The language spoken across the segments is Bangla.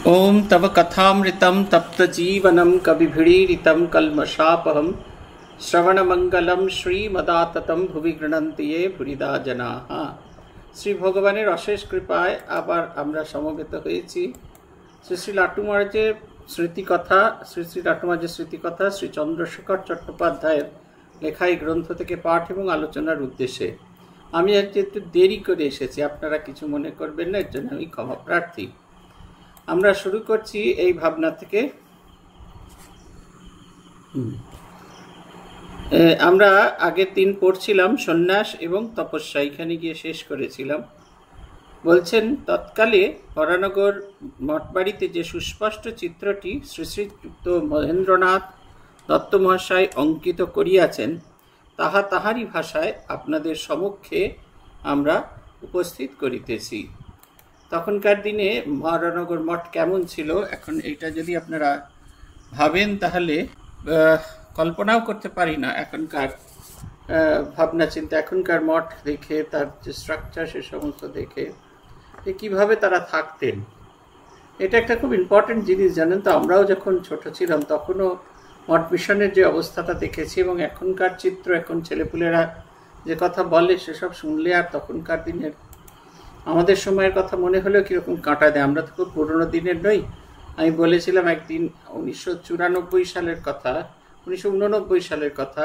ओम तव कथामृतं तप्तजीवनं कविभिरीडितं कल्मषापहं শ্রবণমঙ্গলম শ্রীমদাততম ভুবি গৃণন্তি ये ভুরিদা জনাঃ। শ্রী ভগবানের অশেষ কৃপায় আবার আমরা সমবেত হয়েছি শ্রী শ্রী লাট্টু মহারাজের স্মৃতিকথা, শ্রী লাট্টু মহারাজের স্মৃতিকথা শ্রী চন্দ্রশেখর চট্টোপাধ্যায়ের লেখা এই গ্রন্থ থেকে পাঠ এবং আলোচনার উদ্দেশ্যে। আমি আজকে একটু দেরি করে এসেছি, আপনারা কিছু মনে করবেন না, এর জন্য আমি ক্ষমা প্রার্থী। আমরা শুরু করছি এই ভাবনা থেকে। আমরা আগের দিন পড়ছিলাম সন্ন্যাস এবং তপস্যা, এখানে গিয়ে শেষ করেছিলাম। বলছেন, তৎকালে হরানগর মঠবাড়িতে যে সুস্পষ্ট চিত্রটি শ্রী শ্রীযুক্ত মহেন্দ্রনাথ দত্ত মহাশয় অঙ্কিত করিয়াছেন, তাহা তাহারই ভাষায় আপনাদের সমক্ষে আমরা উপস্থিত করিতেছি। তখনকার দিনে হরানগর মঠ কেমন ছিল, এখন এটা যদি আপনারা ভাবেন তাহলে কল্পনাও করতে পারি না এখনকার ভাবনা চিন্তা, এখনকার মঠ দেখে, তার যে স্ট্রাকচার সে সমস্ত দেখে যে কীভাবে তারা থাকতেন। এটা একটা খুব ইম্পর্টেন্ট জিনিস, জানেন তো। আমরাও যখন ছোট ছিলাম তখনও মঠ মিশনের যে অবস্থাটা দেখেছি, এবং এখনকার চিত্র, এখন ছেলেপুলেরা যে কথা বলে সেসব শুনলে আর তখনকার দিনের আমাদের সময়ের কথা মনে হলেও কীরকম কাঁটা দেয়। আমরা তো খুব পুরোনো দিনের নই। আমি বলেছিলাম একদিন 1994 সালের কথা, 1989 সালের কথা,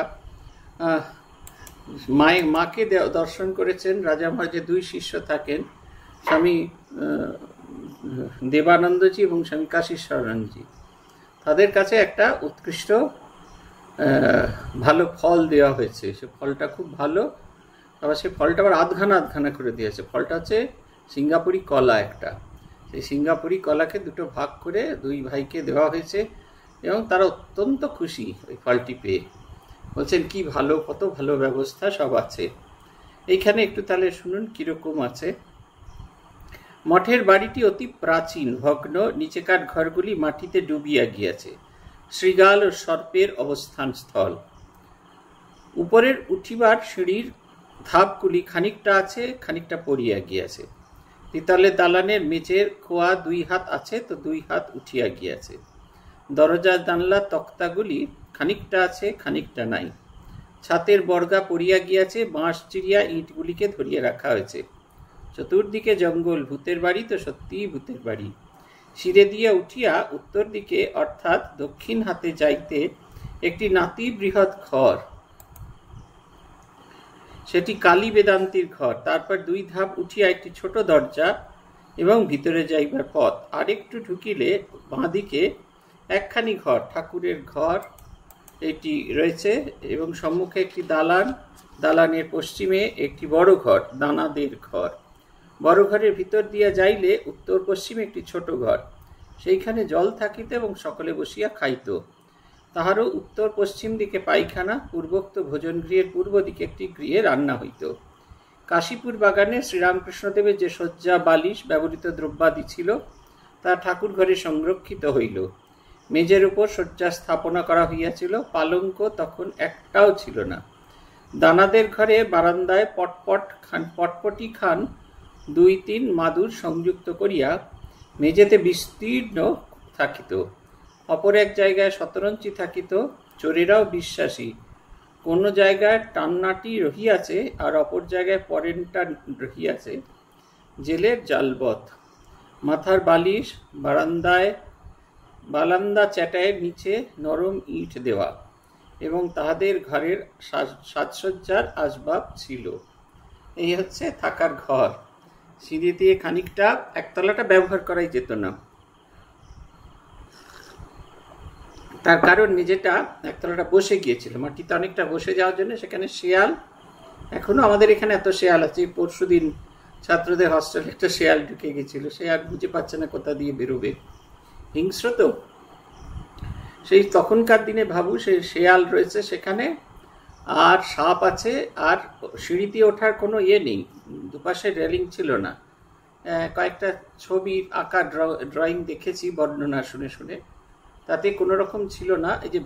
মাকে দর্শন করেছেন রাজা মহারাজের দুই শিষ্য থাকেন, স্বামী দেবানন্দজি এবং স্বামী কাশীশ্বরানন্দজি। তাদের কাছে একটা উৎকৃষ্ট ভালো ফল দেওয়া হয়েছে, সে ফলটা খুব ভালো, আবার সেই ফলটা আবার আধখানা করে দিয়েছে। ফলটা হচ্ছে সিঙ্গাপুরি কলা একটা, সেই সিঙ্গাপুরি কলাকে দুটো ভাগ করে দুই ভাইকে দেওয়া হয়েছে, এবং তারা অত্যন্ত খুশি ওই ফলটি পেয়ে। বলছেন কি ভালো, কত ভালো ব্যবস্থা সব আছে। এইখানে একটু তাহলে শুনুন কীরকম আছে। মঠের বাড়িটি অতি প্রাচীন, ভগ্ন, নিচেকার ঘরগুলি মাটিতে ডুবিয়া গিয়াছে। শৃগাল ও সর্পের অবস্থান স্থল। উপরের উঠিবার সিঁড়ির ধাপগুলি খানিকটা আছে, খানিকটা পড়িয়া গিয়াছে। পিতলের দালানের মেঝের খোয়া 2 হাত আছে, তো 2 হাত উঠিয়া গিয়াছে। দরজা জানলা তক্তাগুলি খানিকটা আছে, খানিকটা নাই। ছাতের বর্গা পড়িয়া গিয়াছে, বাঁশ চিরিয়া ইঁটগুলিকে ধরিয়া রাখা হয়েছে। চতুর্দিকে জঙ্গল, ভূতের বাড়ি তো সত্যিই ভূতের বাড়ি। সিঁড়ে দিয়া উঠিয়া উত্তর দিকে অর্থাৎ দক্ষিণ হাতে যাইতে একটি নাতি বৃহৎ ঘর, সেটি কালী বেদান্তির ঘর। তারপর 2 ধাপ উঠিয়া একটি ছোট দরজা এবং ভিতরে যাইবার পথ। আরেকটু ঢুকিলে বাঁদিকে একখানি ঘর, ঠাকুরের ঘর এটি রয়েছে, এবং সম্মুখে একটি দালান, দালানের পশ্চিমে একটি বড় ঘর, দানাদের ঘর। বড় ঘরের ভিতর দিয়া যাইলে উত্তর পশ্চিমে একটি ছোট ঘর, সেইখানে জল থাকিত এবং সকলে বসিয়া খাইত। তাহারও উত্তর পশ্চিম দিকে পায়খানা, পূর্বোক্ত ভোজন গৃহের পূর্ব দিকে একটি গৃহে রান্না হইত। কাশীপুর বাগানে শ্রীরামকৃষ্ণদেবের যে শয্যা, বালিশ, ব্যবহৃত দ্রব্যাদি ছিল, তা ঠাকুর ঘরে সংরক্ষিত হইল। মেঝের উপর শয্যা স্থাপনা করা হইয়াছিল, পালঙ্ক তখন একটাও ছিল না। দানাদের ঘরে বারান্দায় পটপটি খান 2-3 মাদুর সংযুক্ত করিয়া মেঝেতে বিস্তীর্ণ থাকিত। অপর এক জায়গায় শতরঞ্চি থাকিত। চোরেরাও বিশ্বাসী, কোনো জায়গায় টান্নাটি রহিয়াছে আর অপর জায়গায় পরেনটা রহিয়াছে। জেলের জালবত, মাথার বালিশ, বারান্দা চ্যাটায়ের নিচে নরম ইট দেওয়া, এবং তাহাদের ঘরের সাজসজ্জার আসবাব ছিল। এই হচ্ছে থাকার ঘর। সিঁড়ি দিয়ে খানিকটা, একতলাটা ব্যবহার করাই যেত না, তার কারণ মেঝেটা, একতলাটা বসে গিয়েছিল, মাটিতে অনেকটা বসে যাওয়ার জন্য সেখানে শেয়াল, এখনো আমাদের এখানে এত শেয়াল আছে। পরশু দিন ছাত্রদের হস্টেলে একটা শেয়াল ঢুকে গেছিল, সে আর বুঝে পাচ্ছে না কোথা দিয়ে বেরোবে, হিংস্র তো। সেই তখনকার দিনে ভাবু, সেই শেয়াল রয়েছে সেখানে, আর সাপ আছে, আর সিঁড়ি দিয়ে ওঠার কোনো ইয়ে নেই, দুপাশে রেলিং ছিল না। কয়েকটা ছবি আঁকা ড্রয়িং দেখেছি বর্ণনা শুনে শুনে, তাতে কোনো রকম ছিল না। এই যে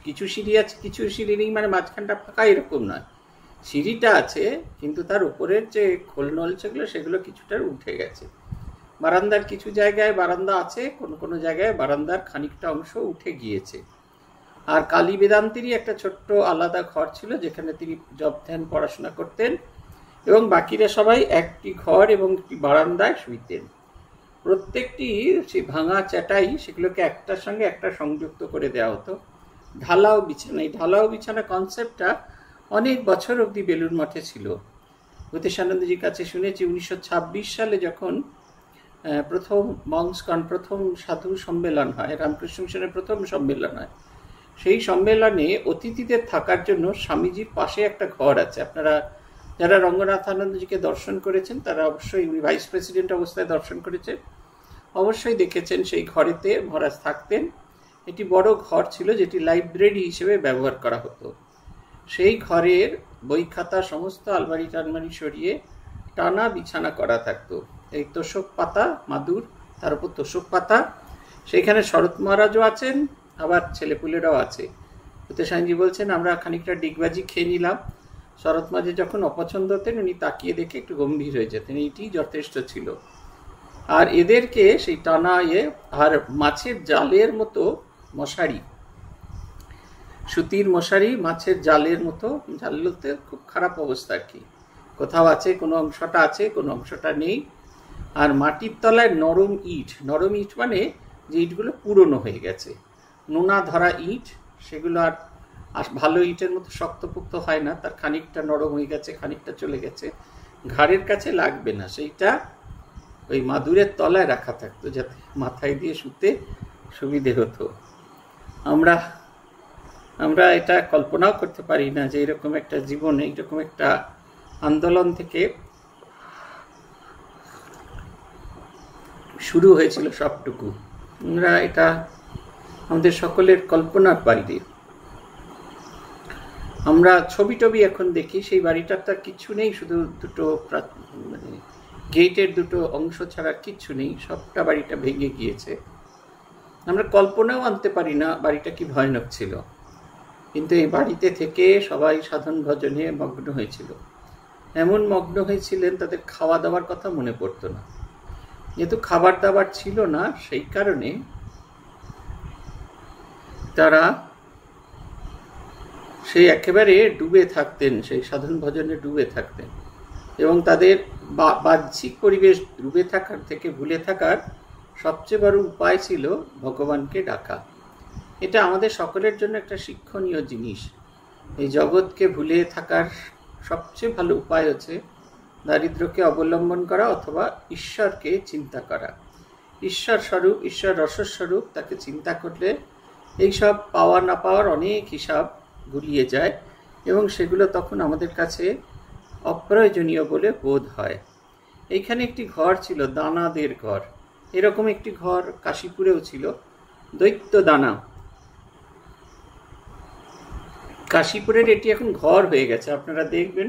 কিছু সিঁড়ি আছে, কিছু সিঁড়ি নেই, মানে মাঝখানটা ফাঁকা এরকম নয়, সিঁড়িটা আছে, কিন্তু তার উপরের যে খোলনল সেগুলো কিছুটা উঠে গেছে। বারান্দার কিছু জায়গায় বারান্দা আছে, কোনো কোনো জায়গায় বারান্দার খানিকটা অংশ উঠে গিয়েছে। আর কালী বেদান্তেরই একটা ছোট্ট আলাদা ঘর ছিল যেখানে তিনি জপ ধ্যান পড়াশোনা করতেন, এবং বাকিরা সবাই একটি ঘর এবং একটি বারান্দায় শুইতেন। প্রত্যেকটি সেই ভাঙা চাটাই সেগুলোকে একটার সঙ্গে একটা সংযুক্ত করে দেওয়া হতো। ঢালাও বিছানা, এই ঢালাও বিছানা কনসেপ্টটা অনেক বছর অবধি বেলুড় মঠে ছিল। ভূতেশানন্দজির কাছে শুনেছি 1926 সালে যখন প্রথম মংসকন, প্রথম সাধু সম্মেলন হয়, রামকৃষ্ণ মিশনের প্রথম সম্মেলন হয়, সেই সম্মেলনে অতিথিদের থাকার জন্য স্বামীজির পাশে একটা ঘর আছে। আপনারা যারা রঙ্গনাথানন্দজিকে দর্শন করেছেন তারা অবশ্যই, উনি ভাইস প্রেসিডেন্ট অবস্থায় দর্শন করেছেন, অবশ্যই দেখেছেন সেই ঘরেতে মহারাজ থাকতেন। এটি বড় ঘর ছিল যেটি লাইব্রেরি হিসেবে ব্যবহার করা হতো। সেই ঘরের বই খাতা সমস্ত আলমারি টালমারি সরিয়ে টানা বিছানা করা থাকতো। এই তোষক পাতা, মাদুর, তার উপর তোষক পাতা। সেইখানে শরৎ মহারাজও আছেন, আবার ছেলেপুলেরাও আছে। ভূতেশানন্দজি বলছেন আমরা খানিকটা ডিগবাজি খেয়ে নিলাম। শরৎ মাঝে যখন অপছন্দ হতেন উনি তাকিয়ে দেখে একটু গম্ভীর হয়ে যেতেন, এইটি যথেষ্ট ছিল। আর এদেরকে সেই টানা আর মাছের জালের মতো মশারি, সুতির মশারি মাছের জালের মতো, জাল বলতে খুব খারাপ অবস্থা আর কি, কোথাও আছে কোনো অংশটা আছে কোনো অংশটা নেই। আর মাটির তলায় নরম ইট, নরম ইট মানে যে ইটগুলো পুরনো হয়ে গেছে, নোনা ধরা ইট, সেগুলো আর ভালো ইটের মতো শক্তপোক্ত হয় না, তার খানিকটা নরম হয়ে গেছে, খানিকটা চলে গেছে, ঘাড়ের কাছে লাগবে না, সেইটা ওই মাদুরের তলায় রাখা থাকতো যাতে মাথায় দিয়ে শুতে সুবিধে হতো। আমরা এটা কল্পনাও করতে পারি না যে এরকম একটা জীবনে, এরকম একটা আন্দোলন থেকে শুরু হয়েছিল সবটুকু। আমরা এটা আমাদের সকলের কল্পনার বাইরে। আমরা ছবি টবি এখন দেখি, সেই বাড়িটার তার কিচ্ছু নেই, শুধু দুটো মানে গেটের দুটো অংশ ছাড়া কিচ্ছু নেই, সবটা বাড়িটা ভেঙে গিয়েছে। আমরা কল্পনাও আনতে পারি না বাড়িটা কি ভয়ানক ছিল। কিন্তু এই বাড়িতে থেকে সবাই সাধন ভজনে মগ্ন হয়েছিল, এমন মগ্ন হয়েছিলেন তাদের খাওয়া দাওয়ার কথা মনে পড়তো না। যেহেতু খাবার দাবার ছিল না সেই কারণে তারা সেই একেবারে ডুবে থাকতেন, সেই সাধন ভজনে ডুবে থাকতেন। এবং তাদের বাহ্যিক পরিবেশ ডুবে থাকার থেকে ভুলে থাকার সবচেয়ে বড় উপায় ছিল ভগবানকে ডাকা। এটা আমাদের সকলের জন্য একটা শিক্ষণীয় জিনিস। এই জগৎকে ভুলে থাকার সবচেয়ে ভালো উপায় হচ্ছে দারিদ্র্যকে অবলম্বন করা অথবা ঈশ্বরকে চিন্তা করা। ঈশ্বর স্বরূপ, ঈশ্বর রসস্বরূপ, তাকে চিন্তা করলে এইসব পাওয়া না পাওয়ার অনেক হিসাব গুলিয়ে যায় এবং সেগুলো তখন আমাদের কাছে অপ্রয়োজনীয় বলে বোধ হয়। এইখানে একটি ঘর ছিল, দানাদের ঘর। এরকম একটি ঘর কাশীপুরেও ছিল, দৈত্য দানা। কাশীপুরের এটি এখন ঘর হয়ে গেছে। আপনারা দেখবেন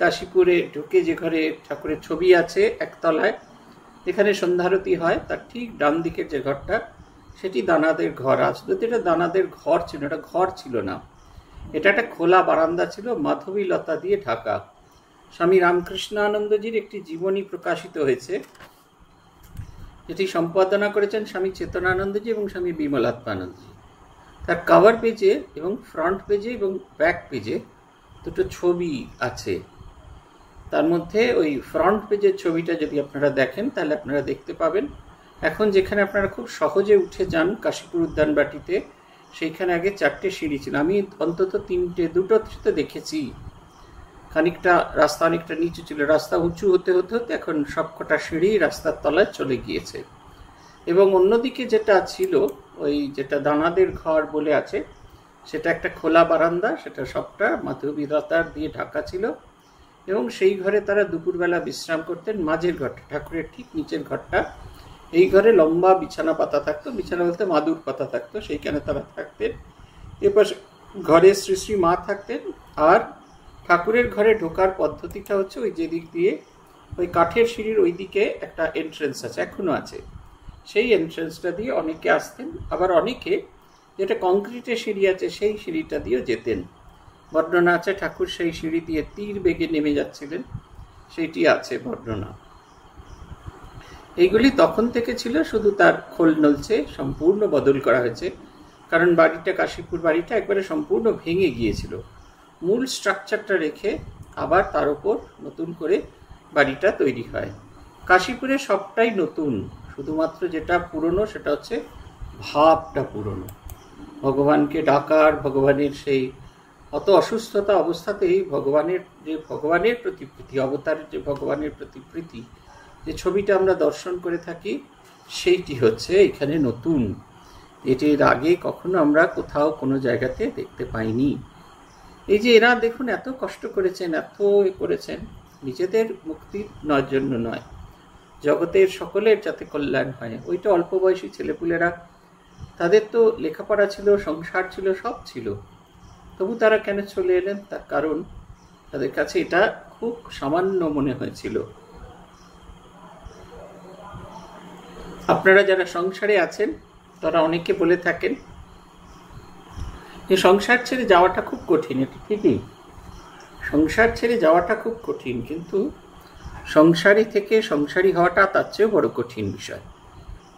কাশীপুরে ঢুকে যে ঘরে ঠাকুরের ছবি আছে একতলায়, এখানে সন্ধ্যারতি হয়, তার ঠিক ডান দিকের যে ঘরটা সেটি দানাদের ঘর। আজ যদি এটা দানাদের ঘর ছিল, এটা ঘর ছিল না, এটা একটা খোলা বারান্দা ছিল, মাধবী লতা দিয়ে ঢাকা। স্বামী রামকৃষ্ণানন্দজির একটি জীবনী প্রকাশিত হয়েছে, যেটি সম্পাদনা করেছেন স্বামী চেতনানন্দজি এবং স্বামী বিমলাত্মানন্দজি। তার কভার পেজে এবং ফ্রন্ট পেজে এবং ব্যাক পেজে দুটো ছবি আছে। তার মধ্যে ওই ফ্রন্ট পেজের ছবিটা যদি আপনারা দেখেন তাহলে আপনারা দেখতে পাবেন এখন যেখানে আপনারা খুব সহজে উঠে যান কাশীপুর উদ্যানবাটিতে, সেইখানে আগে 4টে সিঁড়ি ছিল। আমি অন্তত দুটোতে দেখেছি। খানিকটা রাস্তা অনেকটা নিচু ছিল, রাস্তা উঁচু হতে হতে হতে এখন সবকটা সিঁড়ি রাস্তার তলায় চলে গিয়েছে। এবং অন্যদিকে যেটা ছিল, ওই যেটা দানাদের ঘর বলে আছে, সেটা একটা খোলা বারান্দা, সেটা সবটা মাধবী লতার দিয়ে ঢাকা ছিল এবং সেই ঘরে তারা দুপুরবেলা বিশ্রাম করতেন। মাঝের ঘরটা, ঠাকুরের ঠিক নিচের ঘরটা, এই ঘরে লম্বা বিছানা পাতা থাকতো, বিছানা বলতে মাদুর পাতা থাকতো, সেইখানে তারা থাকতেন। এরপর ঘরে শ্রী শ্রী মা থাকতেন। আর ঠাকুরের ঘরে ঢোকার পদ্ধতিটা হচ্ছে ওই যে দিক দিয়ে, ওই কাঠের সিঁড়ির ওই দিকে একটা এন্ট্রেন্স আছে, এখনো আছে, সেই এন্ট্রেন্সটা দিয়ে অনেকে আসতেন। আবার অনেকে যেটা কংক্রিটের সিঁড়ি আছে সেই সিঁড়িটা দিয়েও যেতেন। বর্ণনা আছে ঠাকুর সেই সিঁড়ি দিয়ে তীর বেগে নেমে যাচ্ছিলেন, সেইটি আছে বর্ণনা। এইগুলি তখন থেকে ছিল, শুধু তার খোল নলছে, সম্পূর্ণ বদল করা হয়েছে। কারণ বাড়িটা, কাশীপুর বাড়িটা একবারে সম্পূর্ণ ভেঙে গিয়েছিল। মূল স্ট্রাকচারটা রেখে আবার তার উপর নতুন করে বাড়িটা তৈরি হয়। কাশীপুরে সবটাই নতুন, শুধুমাত্র যেটা পুরনো সেটা হচ্ছে ভাবটা পুরনো। ভগবানকে ডাকার, ভগবানের সেই অত অসুস্থতা অবস্থাতেই ভগবানের প্রতি প্রীতি, অবতারের যে ভগবানের প্রতি প্রীতি, যে ছবিটা আমরা দর্শন করে থাকি, সেইটি হচ্ছে এখানে নতুন। এটির আগে কখনো আমরা কোথাও কোনো জায়গাতে দেখতে পাইনি। এই যে এরা দেখুন এত কষ্ট করেছেন, এত করেছেন, নিজেদের মুক্তির জন্য নয়, জগতের সকলের যাতে কল্যাণ হয়। ওইটা অল্প বয়সী ছেলেপুলেরা, তাদের তো লেখাপড়া ছিল, সংসার ছিল, সব ছিল, তবু তারা কেন চলে এলেন? তার কারণ তাদের কাছে এটা খুব সামান্য মনে হয়েছিল। আপনারা যারা সংসারে আছেন তারা অনেকে বলে থাকেন যে সংসার ছেড়ে যাওয়াটা খুব কঠিন। এটা ঠিকই, সংসার ছেড়ে যাওয়াটা খুব কঠিন, কিন্তু সংসারী থেকে সংসারী হওয়াটা তার চেয়েও বড় কঠিন বিষয়।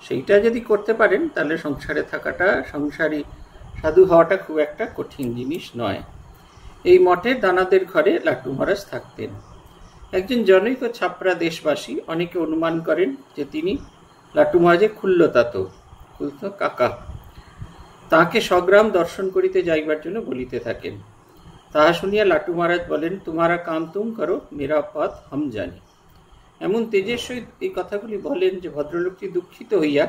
সেইটা যদি করতে পারেন তাহলে সংসারে থাকাটা, সংসারী সাধু হওয়াটা খুব একটা কঠিন জিনিস নয়। এই মঠের দানাদের ঘরে লাট্টু মহারাজ থাকতেন। একজন জনৈক ছাপরা দেশবাসী, অনেকে অনুমান করেন যে তিনি লাট্টু মহারাজের খুল্লতাতো কাকা, তাহাকে সগ্রাম দর্শন করিতে যাইবার জন্য বলিতে থাকেন। তাহা শুনিয়া লাট্টু মহারাজ বলেন, তোমারা কাম তুম করো, মেরা পথ হাম জানি। এমন তেজের সহিত এই কথাগুলি বলেন যে ভদ্রলোকটি দুঃখিত হইয়া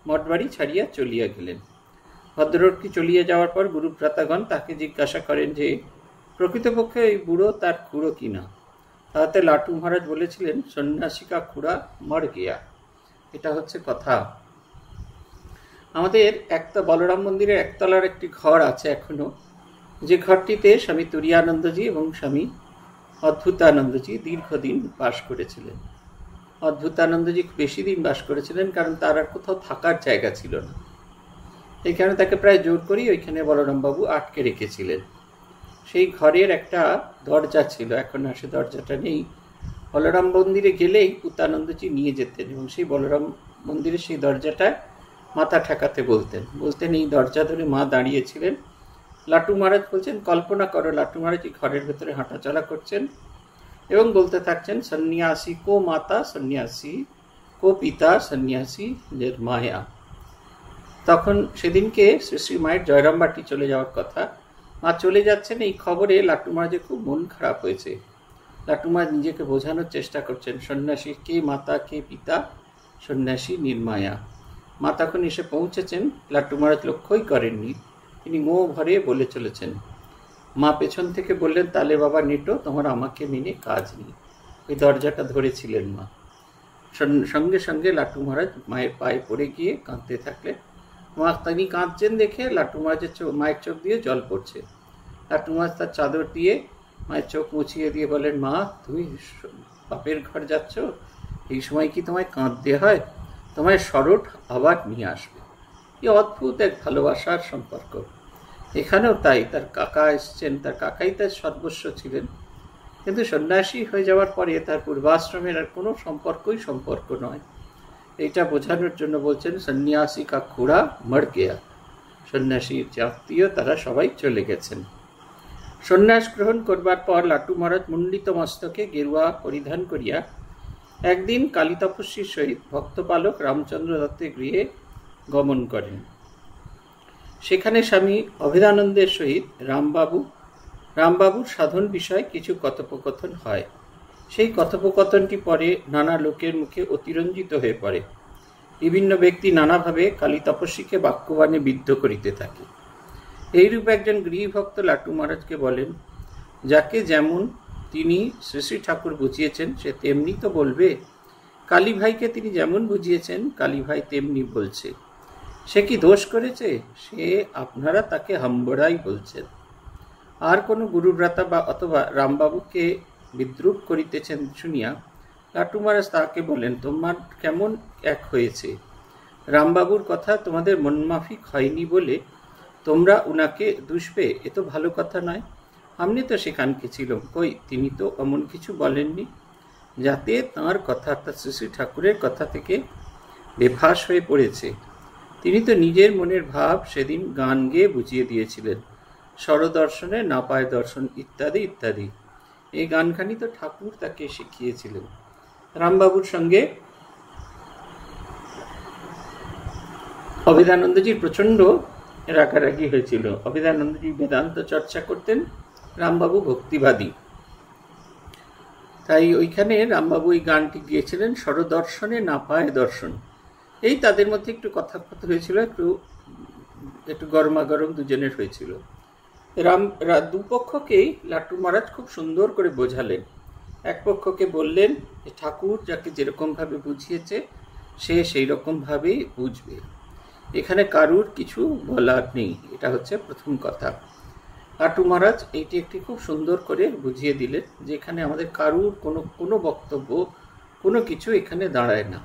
মঠবাড়ি ছাড়িয়া চলিয়া গেলেন। ভদ্রলোকটি চলিয়া যাওয়ার পর গুরুভ্রাতাগণ তাকে জিজ্ঞাসা করেন যে প্রকৃতপক্ষে এই বুড়ো তার খুড়ো কিনা। তাহাতে লাট্টু মহারাজ বলেছিলেন, সন্ন্যাসিকা খুড়া মর গিয়া। এটা হচ্ছে কথা। আমাদের বলরাম মন্দিরের একতলার একটি ঘর আছে এখনো, যে ঘরটিতে স্বামী তুরীয়ানন্দজি এবং স্বামী অদ্ভুতানন্দজি দীর্ঘদিন বাস করেছিলেন। অদ্ভুতানন্দজি বেশি দিন বাস করেছিলেন, কারণ তার আর কোথাও থাকার জায়গা ছিল না। এই কারণে তাকে প্রায় জোর করেই ওইখানে বলরামবাবু আটকে রেখেছিলেন। সেই ঘরের একটা দরজা ছিল, এখন আর সে দরজাটা নেই। বলরাম মন্দিরে গেলেই পুতানন্দজি নিয়ে যেতেন এবং সেই বলরাম মন্দিরের সেই দরজাটায় মাথা ঠেকাতে বলতেন। এই দরজা ধরে মা দাঁড়িয়েছিলেন। লাট্টু মহারাজ বলছেন, কল্পনা করো লাট্টু মহারাজ এই ঘরের ভেতরে হাঁটাচলা করছেন এবং বলতে থাকছেন, সন্ন্যাসী কো মাতা সন্ন্যাসী, কো পিতা সন্ন্যাসী নির্মায়া। তখন সেদিনকে শ্রী শ্রী মায়ের জয়রামবাটি চলে যাওয়ার কথা, মা চলে যাচ্ছেন এই খবরে লাট্টু মহারাজের খুব মন খারাপ হয়েছে। লাট্টু মহারাজ নিজেকে বোঝানোর চেষ্টা করছেন, সন্ন্যাসী কে মাতা, কে পিতা, সন্ন্যাসী নির্মায়া। মা তখন এসে পৌঁছেছেন, লাট্টু মহারাজ লক্ষ্যই করেননি, তিনি মোহ ভরে বলে চলেছেন। মা পেছন থেকে বললেন, তাহলে বাবা নেটো, তোমার আমাকে মেনে কাজ নেই। ওই দরজাটা ধরেছিলেন মা। সঙ্গে সঙ্গে লাট্টু মহারাজ মায়ের পায়ে পড়ে গিয়ে কাঁদতে থাকলেন। মা তিনি কাঁদছেন দেখে লাট্টু মহারাজের মায়ের চোখ দিয়ে জল পড়ছে। লাট্টু মহারাজ তার চাদর দিয়ে মায়ের চোখ মুছিয়ে দিয়ে বলেন, মা তুমি বাপের ঘর যাচ্ছ, এই সময় কি তোমায় কাঁদতে হয়? তোমায় সরট আবার নিয়ে আসবে। এই অদ্ভুত এক ভালোবাসার সম্পর্ক। এখানেও তাই, তার কাকা এসছেন, তার কাকাই তার সর্বস্ব ছিলেন, কিন্তু সন্ন্যাসী হয়ে যাওয়ার পরে তার পূর্বাশ্রমের আর কোনো সম্পর্ক নয়। এইটা বোঝানোর জন্য বলছেন, সন্ন্যাসী কা খুড়া মর গেয়া। সন্ন্যাসীর যে আত্মীয় তারা সবাই চলে গেছেন। সন্ন্যাস গ্রহণ করবার পর লাট্টু মহারাজ মুন্ডিত মস্তকে গেরুয়া পরিধান করিয়া একদিন কালী তপস্বীর সহিত ভক্তপালক রামচন্দ্র দত্তের গৃহে গমন করেন। সেখানে স্বামী অভেদানন্দের সহিত রামবাবুর সাধন বিষয়ে কিছু কথোপকথন হয়। সেই কথোপকথনটি পরে নানা লোকের মুখে অতিরঞ্জিত হয়ে পড়ে। বিভিন্ন ব্যক্তি নানাভাবে কালী তপস্বীকে বাক্যবাণে বিদ্ধ করিতে থাকে। এইরূপ একজন গৃহভক্ত লাট্টু মহারাজকে বলেন, যাকে যেমন তিনি শ্রী শ্রী ঠাকুর বুঝিয়েছেন সে তেমনি তো বলবে। কালী ভাইকে তিনি যেমন বুঝিয়েছেন কালী ভাই তেমনি বলছে। সে কি দোষ করেছে? সে আপনারা তাকে হাম্বড়াই বলছেন। আর কোনো গুরুভ্রাতা বা অথবা রামবাবুকে বিদ্রুপ করিতেছেন শুনিয়া লাট্টু মহারাজ তাকে বলেন, তোমার কেমন এক হয়েছে? রামবাবুর কথা তোমাদের মনমাফিক হয়নি বলে তোমরা উনাকে দুষবে, এ তো ভালো কথা নয়। আমি তো সেখানকে ছিলাম, কই তিনি তো এমন কিছু বলেননি। যাতে তাঁর কথা অর্থাৎ শ্রী শ্রী ঠাকুরের কথা থেকে বেফাস হয়ে পড়েছে। তিনি তো নিজের মনের ভাব সেদিন গান গেয়ে বুঝিয়ে দিয়েছিলেন, স্বরদর্শনে না পায় দর্শন ইত্যাদি ইত্যাদি। এই গানখানি তো ঠাকুর তাকে শিখিয়েছিলেন। রামবাবুর সঙ্গে অভেদানন্দজির প্রচণ্ড রাগারাগি হয়েছিল। অভেদানন্দজি বেদান্ত চর্চা করতেন, রামবাবু ভক্তিবাদী। তাই ওইখানে রামবাবু এই গানটি গিয়েছিলেন, স্বরদর্শনে না পায় দর্শন। এই তাদের মধ্যে একটু কথাবার্তা হয়েছিল, একটু গরমাগরম দুজনের হয়েছিল। দুপক্ষকেই লাট্টু মহারাজ খুব সুন্দর করে বোঝালেন। এক পক্ষকে বললেন যে ঠাকুর যাকে যেরকমভাবে বুঝিয়েছে সে সেই রকমভাবেই বুঝবে, এখানে কারুর কিছু বলার নেই। এটা হচ্ছে প্রথম কথা। লাট্টু মহারাজ এইটি একটি খুব সুন্দর করে বুঝিয়ে দিলেন যে এখানে আমাদের কারুর কোনো বক্তব্য কোনো কিছু এখানে দাঁড়ায় না।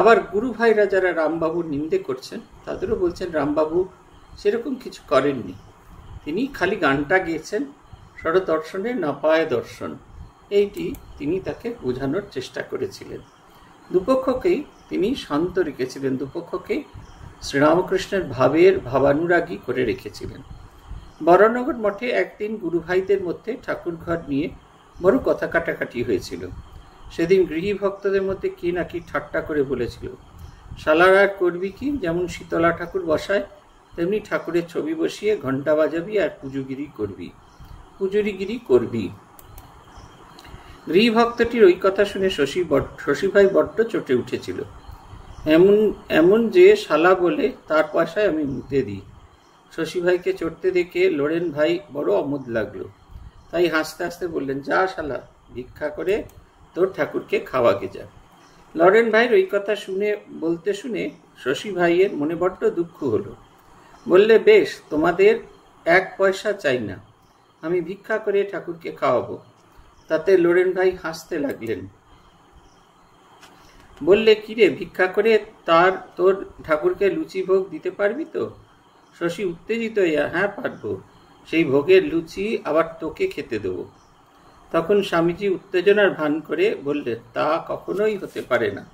আবার গুরু ভাইরা যারা রামবাবুর নিন্দে করছেন তাদেরও বলছেন রামবাবু সেরকম কিছু করেননি, তিনি খালি গানটা গেয়েছেন, স্বরদর্শনে না পায় দর্শন, এইটি তিনি তাকে বোঝানোর চেষ্টা করেছিলেন। দুপক্ষকেই তিনি শান্ত রেখেছিলেন, দুপক্ষকেই শ্রীরামকৃষ্ণের ভাবানুরাগী করে রেখেছিলেন। বরানগর মঠে একদিন গুরু ভাইদের মধ্যে ঠাকুর ঘর নিয়ে বড় কথা কাটাকাটি হয়েছিল। সেদিন গৃহী ভক্তদের মধ্যে কি নাকি ঠাট্টা করে বলেছিল, শালার আর করবি কি, যেমন শীতলা ঠাকুর বসায় তেমনি ঠাকুরের ছবি বসিয়ে ঘণ্টা বাজাবি আর পুজুরিগিরি করবি। গৃহী ভক্তটির ওই কথা শুনে শশী ভাই বড্ড চটে উঠেছিল। এমন যে শালা বলে তার পয়সায় আমি মুতে দিই। শশী ভাইকে চড়তে দেখে লরেন ভাই বড় অমোদ লাগলো, তাই হাসতে হাসতে বললেন, যা শালা, ভিক্ষা করে তোর ঠাকুরকে খাওয়াকে যা। লরেন ভাইয়ের ওই কথা বলতে শুনে শশী ভাইয়ের মনে বড্ড দুঃখ হলো। বললে, বেশ, তোমাদের 1 পয়সা চাই না, আমি ভিক্ষা করে ঠাকুরকে খাওয়াবো। তাতে লরেন ভাই হাসতে লাগলেন। বললে, কিরে, ভিক্ষা করে তোর ঠাকুরকে লুচি ভোগ দিতে পারবি তো? শশী উত্তেজিত হইয়া, হ্যাঁ পারবো, সেই ভোগের লুচি আবার তোকে খেতে দেবো। তখন স্বামীজি উত্তেজনার ভান করে বললে, তা কখনোই হতে পারে না,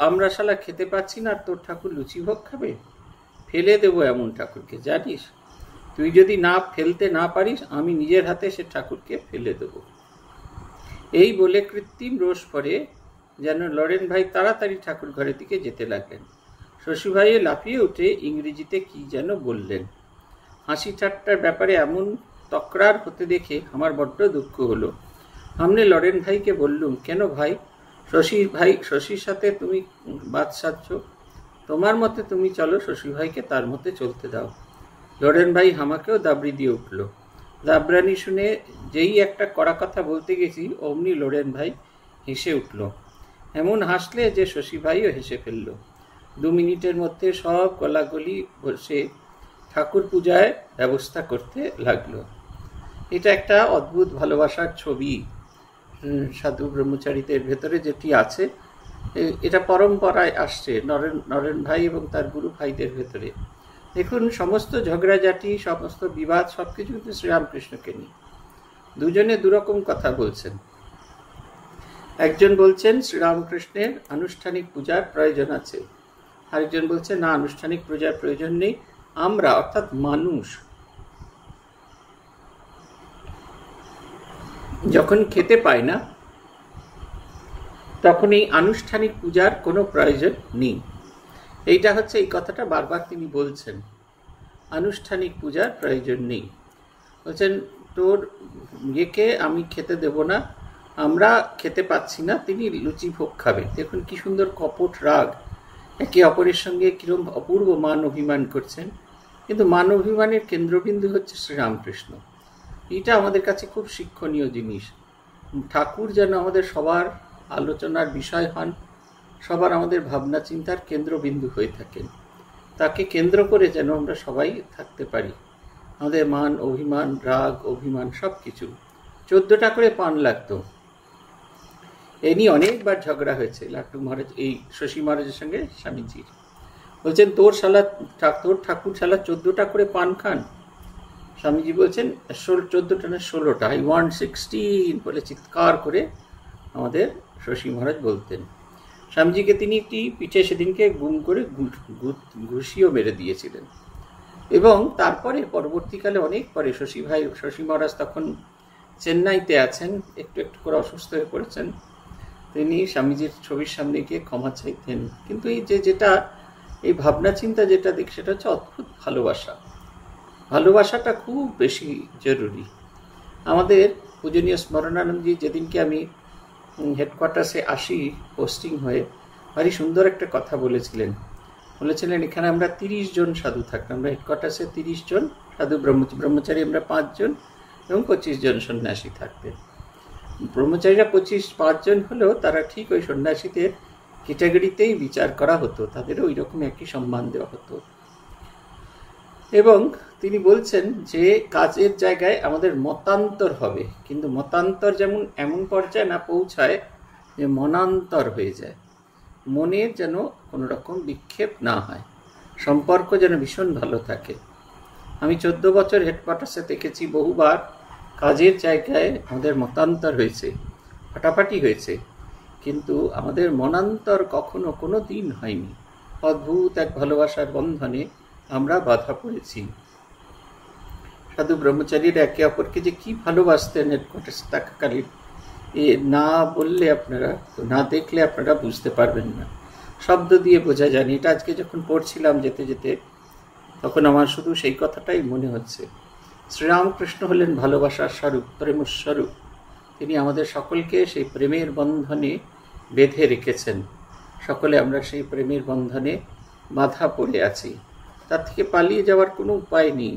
আমরা শালা খেতে পাচ্ছি না আর তোর ঠাকুর লুচি ভোগ খাবে? ফেলে দেবো এমন ঠাকুরকে, জানিস? তুই যদি ফেলতে না পারিস আমি নিজের হাতে সে ঠাকুরকে ফেলে দেব। এই বলে কৃত্রিম রোষ করে যেন লরেন ভাই তাড়াতাড়ি ঠাকুর ঘরের দিকে যেতে লাগলেন। শশী ভাইয়ে লাফিয়ে উঠে ইংরেজিতে কি যেন বললেন। হাসি ঠাট্টার ব্যাপারে এমন তকরার হতে দেখে আমার বড্ড দুঃখ হলো। সামনে লরেন ভাইকে বললুম, কেন ভাই, শশীর সাথে তুমি বাদ সাধছ? তোমার মতে তুমি চলো, শশী ভাইকে তার মতে চলতে দাও। লরেন ভাই আমাকেও দাবড়ি দিয়ে উঠল। দাবরানি শুনে যেই একটা কড়া কথা বলতে গেছি অমনি লরেন ভাই হেসে উঠল, এমন হাসলে যে শশী ভাইও হেসে ফেলল। 2 মিনিটের মধ্যে সব গলাগলি বসে ঠাকুর পূজায় ব্যবস্থা করতে লাগলো। এটা একটা অদ্ভুত ভালোবাসার ছবি সাধু ব্রহ্মচারীদের ভেতরে যেটি আছে, এটা পরম্পরায় আসছে নরেন ভাই এবং তার গুরু ভাইদের ভেতরে। দেখুন, সমস্ত ঝগড়াঝাটি, সমস্ত বিবাদ সবকিছু কিন্তু শ্রীরামকৃষ্ণকে নিয়ে। দুজনে দুরকম কথা বলছেন। একজন বলছেন শ্রীরামকৃষ্ণের আনুষ্ঠানিক পূজার প্রয়োজন আছে, আরেকজন বলছে না, আনুষ্ঠানিক পূজার প্রয়োজন নেই, আমরা অর্থাৎ মানুষ যখন খেতে পায় না তখন এই আনুষ্ঠানিক পূজার কোনো প্রয়োজন নেই। এইটা হচ্ছে, এই কথাটা বারবার তিনি বলছেন, আনুষ্ঠানিক পূজার প্রয়োজন নেই। বলছেন তোর ইয়েকে আমি খেতে দেব না, আমরা খেতে পাচ্ছি না, তিনি লুচি ভোগ খাবেন। দেখুন কি সুন্দর কপট রাগ, একে অপরের সঙ্গে কিরম অপূর্ব মান অভিমান করছেন, কিন্তু মান অভিমানের কেন্দ্রবিন্দু হচ্ছে শ্রীরামকৃষ্ণ। এটা আমাদের কাছে খুব শিক্ষণীয় জিনিস। ঠাকুর যেন আমাদের সবার আলোচনার বিষয় হন, সবার আমাদের ভাবনা চিন্তার কেন্দ্রবিন্দু হয়ে থাকেন, তাকে কেন্দ্র করে যেন আমরা সবাই থাকতে পারি। আমাদের মান অভিমান, রাগ অভিমান সব কিছু। 14টা করে পান লাগতো, এ নিয়ে অনেকবার ঝগড়া হয়েছে লাট্টু মহারাজ এই শশী মহারাজের সঙ্গে স্বামীজির। বলছেন তোর ঠাকুর শালা 14টা করে পান খান, স্বামীজি বলছেন 14টা না 16টা, I want 16 বলে চিৎকার করে আমাদের শশী মহারাজ বলতেন। স্বামীজিকে তিনি একটি পিঠে সেদিনকে গুম করে ঘুষিও মেরে দিয়েছিলেন। এবং তারপরে পরবর্তীকালে অনেক পরে শশী মহারাজ তখন চেন্নাইতে আছেন, একটু একটু করে অসুস্থ হয়ে পড়েছেন। তিনি স্বামীজির ছবির সামনে গিয়ে ক্ষমা চাইতেন। কিন্তু এই ভাবনা চিন্তা যেটা দেখি সেটা হচ্ছে অদ্ভুত ভালোবাসা। ভালোবাসাটা খুব বেশি জরুরি। আমাদের পূজনীয় স্মরণানন্দজি যেদিনকে আমি হেডকোয়ার্টার্সে আসি পোস্টিং হয়ে, ভারী সুন্দর একটা কথা বলেছিলেন। এখানে আমরা 30 জন সাধু থাকতাম। আমরা হেডকোয়ার্টার্সে 30 জন সাধু, ব্রহ্মচারী আমরা 5 জন এবং 25 জন সন্ন্যাসী থাকতেন। ব্রহ্মচারীরা 5 জন হলেও তারা ঠিক ওই সন্ন্যাসীদের ক্যাটাগরিতেই বিচার করা হতো, তাদেরও ওই রকম একই সম্মান দেওয়া হতো। এবং তিনি বলছেন যে কাজের জায়গায় আমাদের মতান্তর হবে, কিন্তু মতান্তর যেমন এমন পর্যায়ে না পৌঁছায় যে মনান্তর হয়ে যায়, মনের যেন কোনো রকম বিক্ষেপ না হয়, সম্পর্ক যেন ভীষণ ভালো থাকে। আমি 14 বছর হেডকোয়ার্টার্সে দেখেছি বহুবার কাজের জায়গায় আমাদের মতান্তর হয়েছে, ফাটাফাটি হয়েছে, কিন্তু আমাদের মনান্তর কখনো কোনো দিন হয়নি। অদ্ভুত এক ভালোবাসার বন্ধনে আমরা বাধা পড়েছি। সাধু ব্রহ্মচারীরা একে অপরকে যে কি ভালোবাসতেন হেডকোয়ার্টার্সে থাকাকালীন, না বললে আপনারা, না দেখলে আপনারা বুঝতে পারবেন না, শব্দ দিয়ে বোঝা যায়নি। এটা আজকে যখন পড়ছিলাম যেতে যেতে, তখন আমার শুধু সেই কথাটাই মনে হচ্ছে। শ্রীরামকৃষ্ণ হলেন ভালোবাসার স্বরূপ, প্রেমের স্বরূপ। তিনি আমাদের সকলকে সেই প্রেমের বন্ধনে বেঁধে রেখেছেন। সকলে আমরা সেই প্রেমের বন্ধনে বাধা পড়ে আছি। তার থেকে পালিয়ে যাওয়ার কোনো উপায় নেই,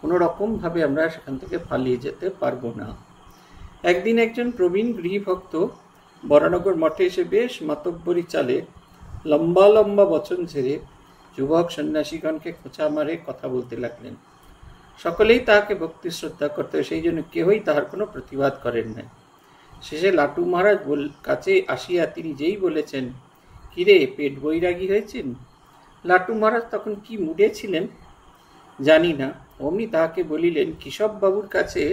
কোনো রকমভাবে আমরা সেখান থেকে পালিয়ে যেতে পারবো না। একদিন একজন প্রবীণ গৃহভক্ত বরানগর মঠে এসে বেশ মাতব্বরি চালে লম্বা লম্বা বচন ছেড়ে যুবক সন্ন্যাসীগণকে খোঁচা মারে কথা বলতে লাগলেন। সকলেই তাহাকে ভক্তি শ্রদ্ধা করত, সেই জন্য কেহই তাহার কোনো প্রতিবাদ করেন নাই। শেষে লাটু মহারাজ কাছে আসিয়া তিনি যেই বলেছেন, কিরে পেট বৈরাগী হয়েছেন? লাটু মহারাজ তখন কি মুডে ছিলেন জানি না, অমনি তাহাকে বলিলেন, কেশববাবুর কাছে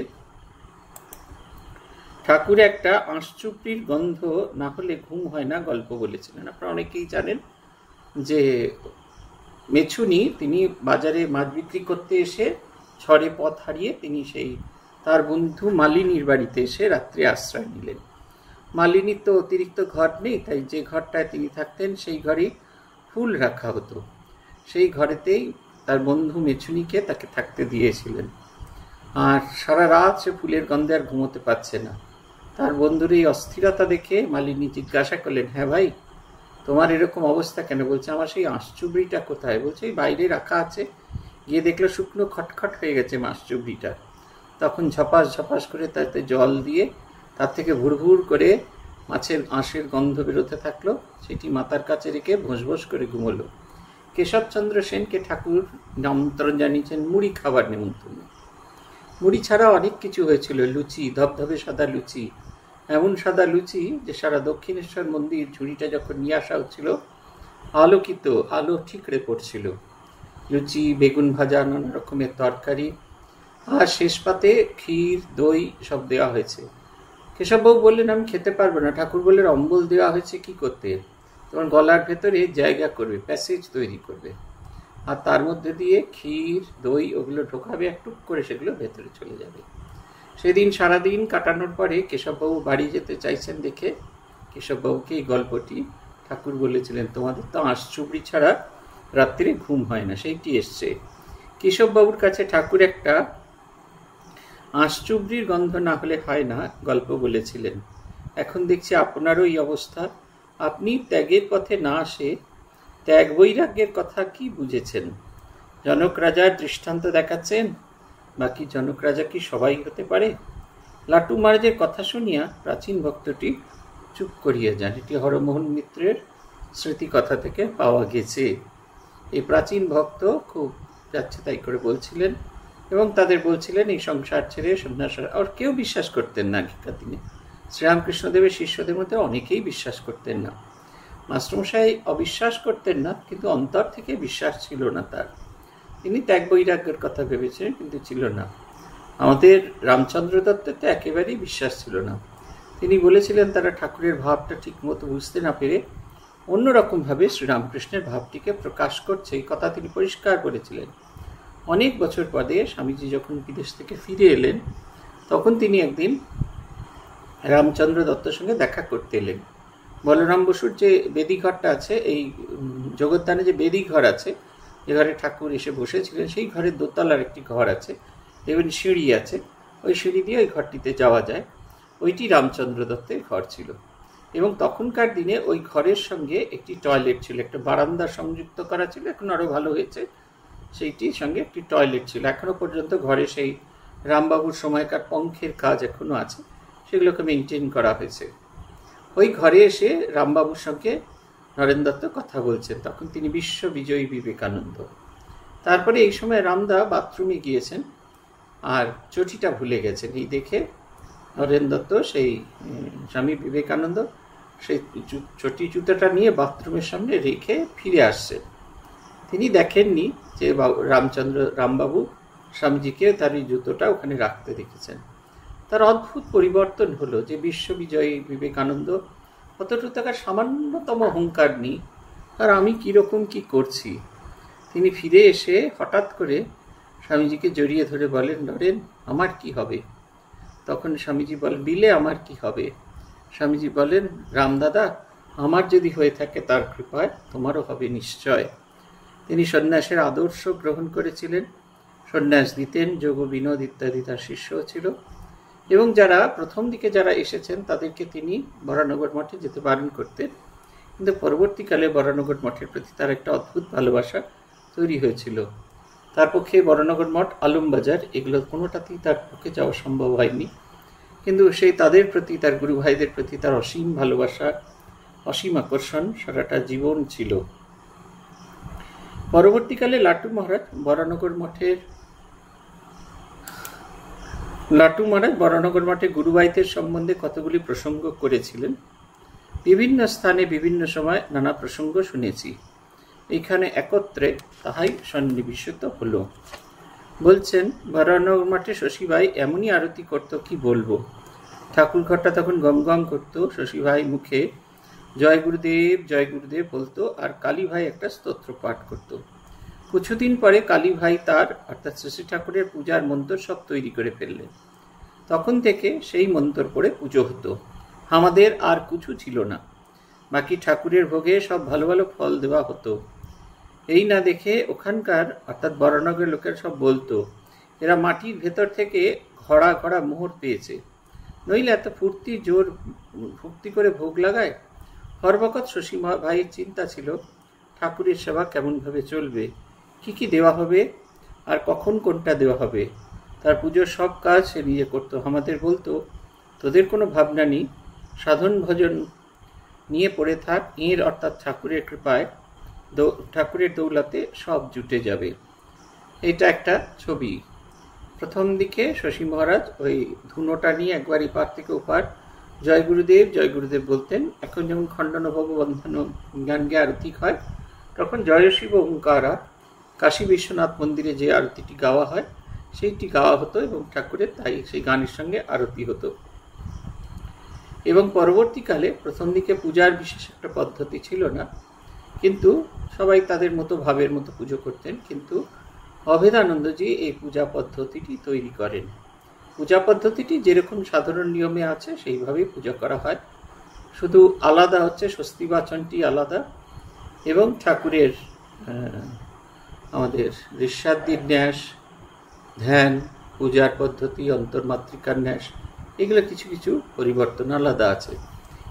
ঠাকুর একটা আঁশচুপড়ির গন্ধ না হলে ঘুম হয় না গল্প বলেছিলেন। আপনারা অনেকেই জানেন যে মেছুনি তিনি বাজারে মাছ বিক্রি করতে এসে ঝড়ে পথ হারিয়ে তিনি তার বন্ধু মালিনীর বাড়িতে এসে রাত্রে আশ্রয় নিলেন। মালিনীর তো অতিরিক্ত ঘর নেই, তাই যে ঘরটায় তিনি থাকতেন সেই ঘরেই ফুল রাখা হতো। সেই ঘরেতেই তার বন্ধু মেছুনিকে তাকে থাকতে দিয়েছিলেন। আর সারা রাত সে ফুলের গন্ধে আর ঘুমোতে পারছে না। তার বন্ধুর এই অস্থিরতা দেখে মালিনী জিজ্ঞাসা করলেন, হ্যাঁ ভাই, তোমার এরকম অবস্থা কেন? বলছে, আমার সেই আঁশচুবড়িটা কোথায়? বলছে, এই বাইরে রাখা আছে। গিয়ে দেখলো শুকনো খটখট হয়ে গেছে আঁশচুবড়িটা। তখন ঝপাস ঝপাস করে তাতে জল দিয়ে তার থেকে ভুরভুর করে মাছের আঁশের গন্ধ বেরোতে থাকলো। সেটি মাথার কাছে রেখে ভোঁস করে ঘুমোলো। কেশবচন্দ্র সেনকে ঠাকুর নিমন্ত্রণ জানিয়েছেন মুড়ি খাবার নিমন্ত্রণ। মুড়ি ছাড়া অনেক কিছু হয়েছিল, লুচি, ধবধবে সাদা লুচি, এমন সাদা লুচি যে সারা দক্ষিণেশ্বর মন্দির ঝুড়িটা যখন নিয়ে আসা হচ্ছিল আলোকিত, আলো ঠিকরে পড়ছিল। লুচি, বেগুন ভাজা, নানা রকমের তরকারি, আর শেষ পাতে ক্ষীর, দই সব দেওয়া হয়েছে। কেশববাবু বললেন, আমি খেতে পারবো না। ঠাকুর বললেন, অম্বল দেওয়া হয়েছে কি করতে? তোমার গলার ভেতরে জায়গা করবে, প্যাসেজ তৈরি করবে, আর তার মধ্যে দিয়ে ক্ষীর, দই ওগুলো ঢোকাবে, একটু করে সেগুলো ভেতরে চলে যাবে। সেদিন সারাদিন কাটানোর পরে কেশববাবু বাড়ি যেতে চাইছেন দেখে কেশববাবুকে এই গল্পটি ঠাকুর বলেছিলেন, তোমাদের তো আঁশচুবড়ি ছাড়া রাত্রে ঘুম হয় না। সেইটি এসছে। কেশববাবুর কাছে ঠাকুর একটা আঁশচুবড়ির গন্ধ না হলে হয় না গল্প বলেছিলেন। এখন দেখছি আপনারও এই অবস্থা। আপনি ত্যাগের পথে না আসে ত্যাগ বৈরাগ্যের কথা কি বুঝেছেন? জনক রাজার দৃষ্টান্ত দেখাচ্ছেন, বাকি জনক রাজা কি সবাই হতে পারে? লাটু মহারাজের কথা শুনিয়া প্রাচীন ভক্তটি চুপ করিয়া যান। এটি হরমোহন মিত্রের স্মৃতি কথা থেকে পাওয়া গেছে। এই প্রাচীন ভক্ত খুব যাচ্ছে তাই করে বলছিলেন এবং তাদের বলছিলেন এই সংসার ছেড়ে সন্ন্যাস। আর কেউ বিশ্বাস করতেন না আগেকার দিনে। শ্রীরামকৃষ্ণদেবের শিষ্যদের মধ্যে অনেকেই বিশ্বাস করতেন না। মাস্টারমশাই অবিশ্বাস করতেন না, কিন্তু অন্তর থেকে বিশ্বাস ছিল না তার। তিনি ত্যাগ বৈরাগ্যের কথা ভেবেছিলেন, কিন্তু ছিল না। আমাদের রামচন্দ্র দত্তের তো একেবারেই বিশ্বাস ছিল না। তিনি বলেছিলেন তারা ঠাকুরের ভাবটা ঠিক মতো বুঝতে না পেরে অন্যরকমভাবে শ্রীরামকৃষ্ণের ভাবটিকে প্রকাশ করছে, এই কথা তিনি পরিষ্কার করেছিলেন। অনেক বছর পরে স্বামীজি যখন বিদেশ থেকে ফিরে এলেন, তখন তিনি একদিন রামচন্দ্র দত্তের সঙ্গে দেখা করতে এলেন। বলরাম বসুর যে বেদিঘরটা আছে, এই জগদ্দানে যে বেদিঘর আছে, যে ঘরে ঠাকুর এসে বসেছিলেন, সেই ঘরের দোতলার একটি ঘর আছে, এবং সিঁড়ি আছে, ওই সিঁড়ি দিয়ে ওই ঘরটিতে যাওয়া যায়। ওইটি রামচন্দ্র দত্তের ঘর ছিল, এবং তখনকার দিনে ওই ঘরের সঙ্গে একটি টয়লেট ছিল, একটা বারান্দা সংযুক্ত করা ছিল, এখন আরও ভালো হয়েছে। সেইটির সঙ্গে একটি টয়লেট ছিল। এখনো পর্যন্ত ঘরে সেই রামবাবুর সময়কার পঙ্খের কাজ এখনো আছে, সেগুলোকে মেনটেন করা হয়েছে। ওই ঘরে এসে রামবাবুর সঙ্গে নরেন দত্ত কথা বলছেন, তখন তিনি বিশ্ববিজয়ী বিবেকানন্দ। তারপরে এই সময় রামদা বাথরুমে গিয়েছেন আর চটিটা ভুলে গেছেন। এই দেখে নরেন দত্ত সেই স্বামী বিবেকানন্দ সেই চটি জুতোটা নিয়ে বাথরুমের সামনে রেখে ফিরে আসছে। তিনি দেখেননি যে রামবাবু স্বামীজিকে তার এই জুতোটা ওখানে রাখতে দেখেছেন। তার অদ্ভুত পরিবর্তন হলো যে বিশ্ববিজয়ী বিবেকানন্দ অতটুকু তার সামান্যতম অহংকার নেই, আর আমি কীরকম কি করছি। তিনি ফিরে এসে হঠাৎ করে স্বামীজিকে জড়িয়ে ধরে বলেন, নরেন, আমার কি হবে? তখন স্বামীজি বলেন, বিলে আমার কি হবে? স্বামীজি বলেন, রামদাদা, আমার যদি হয়ে থাকে তার কৃপায় তোমারও হবে নিশ্চয়। তিনি সন্ন্যাসের আদর্শ গ্রহণ করেছিলেন, সন্ন্যাস দিতেন, যোগ বিনোদ ইত্যাদি তার শিষ্যও ছিল, এবং যারা প্রথম দিকে যারা এসেছেন তাদেরকে তিনি বরানগর মঠে যেতে বারণ করতেন, কিন্তু পরবর্তীকালে বরানগর মঠের প্রতি তার একটা অদ্ভুত ভালোবাসা তৈরি হয়েছিল। তার পক্ষে বরানগর মঠ, আলমবাজার, এগুলো কোনোটাতেই তার পক্ষে যাওয়া সম্ভব হয়নি, কিন্তু সেই তাদের প্রতি, তার গুরু ভাইদের প্রতি তার অসীম ভালোবাসা, অসীম আকর্ষণ সারাটা জীবন ছিল। পরবর্তীকালে লাটু মহারাজ বরানগর মঠে গুরু ভাইদের সম্বন্ধে কতগুলি প্রসঙ্গ করেছিলেন। বিভিন্ন স্থানে বিভিন্ন সময় নানা প্রসঙ্গ শুনেছি, এইখানে একত্রে তাহাই সন্নিবেশিত হলো। বলছেন, বরানগর মঠে শশীভাই এমনই আরতি করত, কি বলবো। ঠাকুর ঘরটা তখন গম গম করতো, শশীভাই মুখে জয় গুরুদেব বলতো, আর কালী ভাই একটা স্তোত্র পাঠ করত। কিছুদিন পরে কালী ভাই তার অর্থাৎ শ্রী ঠাকুরের পূজার মন্ত্র সব তৈরি করে ফেললেন। তখন থেকে সেই মন্ত্র পড়ে পুজো হতো, আমাদের আর কিছু ছিল না। বাকি ঠাকুরের ভোগে সব ভালো ভালো ফল দেওয়া হতো। এই না দেখে ওখানকার অর্থাৎ বরানগরের লোকের সব বলতো, এরা মাটির ভেতর থেকে ঘড়া ঘড়া মোহর পেয়েছে, নইলে এত ফুর্তি করে ভোগ লাগায়। হরবকত শশী ভাইয়ের চিন্তা ছিল ঠাকুরের সেবা কেমনভাবে চলবে, কি দেওয়া হবে, আর কখন কোনটা দেওয়া হবে। তার পুজোর সব কাজ সে নিজে করতো। আমাদের বলতো, তোদের কোনো ভাবনা নেই, সাধন ভজন নিয়ে পড়ে থাক, এর অর্থাৎ ঠাকুরের কৃপায়, ঠাকুরের দৌলতে সব জুটে যাবে। এটা একটা ছবি। প্রথম দিকে শশী মহারাজ ওই ধুনোটা নিয়ে একবার এপার থেকে ওপার জয় গুরুদেব বলতেন। এখন যেমন খণ্ডন ভগবন্ধন জ্ঞান গে আরতি হয়, তখন জয় শিব ওঙ্কারা কাশী বিশ্বনাথ মন্দিরে যে আরতিটি গাওয়া হয় সেইটি গাওয়া হতো, এবং ঠাকুরের তাই সেই গানের সঙ্গে আরতি হতো। এবং পরবর্তীকালে প্রথম দিকে পূজার বিশেষ একটা পদ্ধতি ছিল না, কিন্তু সবাই তাদের মতো ভাবের মতো পুজো করতেন। কিন্তু অভেদানন্দজি এই পূজা পদ্ধতিটি তৈরি করেন। পূজা পদ্ধতিটি যেরকম সাধারণ নিয়মে আছে সেইভাবেই পূজা করা হয়, শুধু আলাদা হচ্ছে স্বস্তি বাচনটি আলাদা, এবং ঠাকুরের আমাদের ঋষ্যাদির ন্যাস, ধ্যান, পূজার পদ্ধতি, অন্তর্মাতৃকার ন্যাস, এগুলো কিছু কিছু পরিবর্তন আলাদা আছে,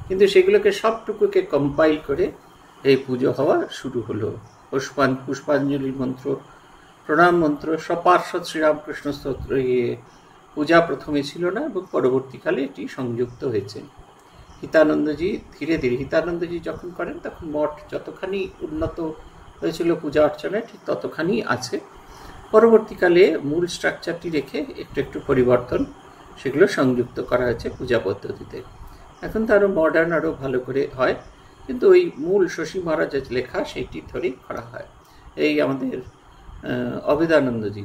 কিন্তু সেগুলোকে সবটুকুকে কম্পাইল করে এই পুজো হওয়া শুরু হলো। পুষ্পাঞ্জলি মন্ত্র, প্রণাম মন্ত্র, সপার্শ্বদ শ্রীরামকৃষ্ণ স্তোত্র, পূজা প্রথমে ছিল না, এবং পরবর্তীকালে এটি সংযুক্ত হয়েছে। হিতানন্দজি ধীরে ধীরে, হিতানন্দজি যখন করেন তখন মঠ যতখানি উন্নত হয়েছিল পূজা অর্চনায়, ঠিক ততখানি আছে। পরবর্তীকালে মূল স্ট্রাকচারটি রেখে একটু একটু পরিবর্তন সেগুলো সংযুক্ত করা হয়েছে পূজা পদ্ধতিতে। এখন তো আরও মডার্ন, আরও ভালো করে হয়, কিন্তু ওই মূল শশী মহারাজের লেখা সেইটি ধরেই করা হয়। এই আমাদের অভেদানন্দজি।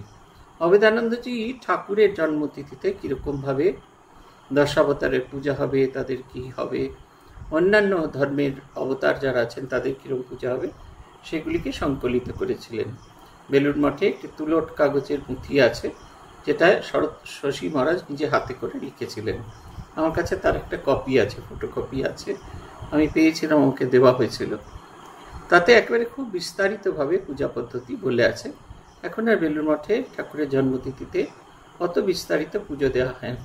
অভেদানন্দজি ঠাকুরের জন্মতিথিতে কীরকমভাবে দশাবতারের পূজা হবে, তাদের কি হবে, অন্যান্য ধর্মের অবতার যারা আছেন তাদের কীরকম পূজা হবে, সেগুলিকে সংকলিত করেছিলেন। বেলুড় মঠে একটি তুলট কাগজের পুঁথি আছে, যেটা শশী মহারাজ নিজে হাতে করে লিখেছিলেন। আমার কাছে তার একটা কপি আছে, ফটোকপি আছে, আমি পেয়েছিলাম, আমাকে দেওয়া হয়েছিল। তাতে একেবারে খুব বিস্তারিতভাবে পূজা পদ্ধতি বলে আছে। এখন আর বেলুড় মঠে ঠাকুরের জন্মতিথিতে অত বিস্তারিত পুজো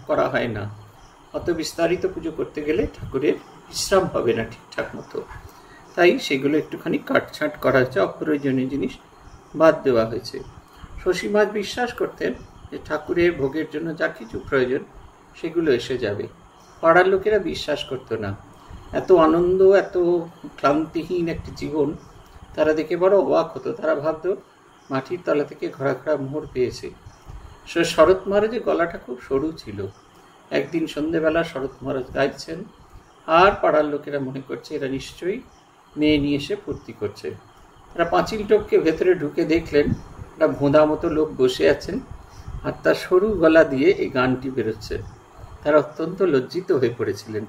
করা হয় না। অত বিস্তারিত পুজো করতে গেলে ঠাকুরের বিশ্রাম হবে না ঠিকঠাক মতো, তাই সেগুলো একটুখানি কাটছাঁট করা হয়েছে, অপ্রয়োজনীয় জিনিস বাদ দেওয়া হয়েছে। শশী মহারাজ বিশ্বাস করতেন যে ঠাকুরের ভোগের জন্য যা কিছু প্রয়োজন সেগুলো এসে যাবে। পাড়ার লোকেরা বিশ্বাস করতো না। এত আনন্দ, এত ক্লান্তিহীন একটি জীবন তারা দেখে বড় অবাক হতো। তারা ভাবত মাটির তলা থেকে ঘোরা ঘোরা মোহর পেয়েছে। শরৎ মহারাজের গলাটা খুব সরু ছিল। একদিন সন্ধ্যেবেলা শরৎ মহারাজ গাইছেন, আর পাড়ার লোকেরা মনে করছে এরা নিশ্চয়ই মেয়ে নিয়ে এসে ফুর্তি করছে। তারা পাঁচিল টপকে ভেতরে ঢুকে দেখলেন একটা ভোঁদা মতো লোক বসে আছেন, আর তার সরু গলা দিয়ে এই গানটি বেরোচ্ছে। তারা অত্যন্ত লজ্জিত হয়ে পড়েছিলেন।